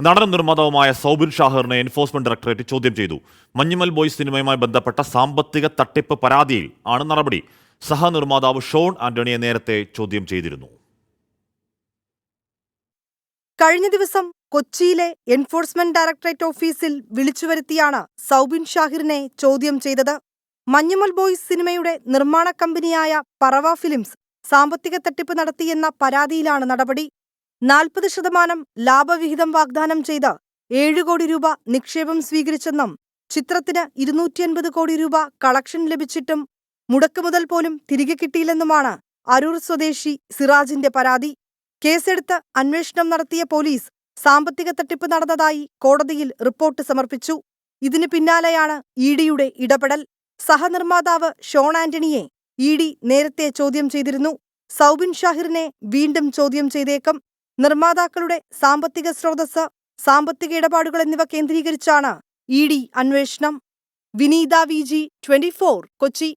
നടനും നിർമ്മാതാവുമായ Soubin ഷാഹിറിനെ enforcement directorate ചോദ്യം ചെയ്തു. മഞ്ഞുമൽ ബോയ്സ് സിനിമയുമായി ബന്ധപ്പെട്ട സാമ്പത്തിക തട്ടിപ്പ് പരാതിയിൽ ആണ് നടപടി. സഹനിർമ്മാതാവ് ഷോൺ ആന്റണിയെ നേരത്തെ ചോദ്യം ചെയ്തിരുന്നു. കഴിഞ്ഞ ദിവസം കൊച്ചിയിലെ എൻഫോഴ്സ്മെന്റ് ഡയറക്ടറേറ്റ് ഓഫീസിൽ വിളിച്ചുവരുത്തിയാണ് സൗബിൻ ഷാഹിറിനെ ചോദ്യം ചെയ്തത്. മഞ്ഞുമൽ ബോയ്സ് സിനിമയുടെ നിർമ്മാണ കമ്പനിയായ പറവ ഫിലിംസ് സാമ്പത്തിക തട്ടിപ്പ് നടത്തിയെന്ന പരാതിയിലാണ് നടപടി. 40% ലാഭവിഹിതം വാഗ്ദാനം ചെയ്ത് 7 കോടി രൂപ നിക്ഷേപം സ്വീകരിച്ചെന്നും ചിത്രത്തിന് 250 കോടി രൂപ കളക്ഷൻ ലഭിച്ചിട്ടും മുടക്കുമുതൽ പോലും തിരികെ കിട്ടിയില്ലെന്നുമാണ് അരൂർ സ്വദേശി സിറാജിന്റെ പരാതി. കേസെടുത്ത് അന്വേഷണം നടത്തിയ പോലീസ് സാമ്പത്തിക തട്ടിപ്പ് നടന്നതായി കോടതിയിൽ റിപ്പോർട്ട് സമർപ്പിച്ചു. ഇതിന് പിന്നാലെയാണ് ഇഡിയുടെ ഇടപെടൽ. സഹനിർമ്മാതാവ് ഷോൺ ആന്റണിയെ ഇഡി നേരത്തെ ചോദ്യം ചെയ്തിരുന്നു. സൗബിൻ ഷാഹിറിനെ വീണ്ടും ചോദ്യം ചെയ്തേക്കും. നിർമ്മാതാക്കളുടെ സാമ്പത്തിക സ്രോതസ്, സാമ്പത്തിക ഇടപാടുകൾ എന്നിവ കേന്ദ്രീകരിച്ചാണ് ഇഡി അന്വേഷണം. വിനീത വി ജി, 24, കൊച്ചി.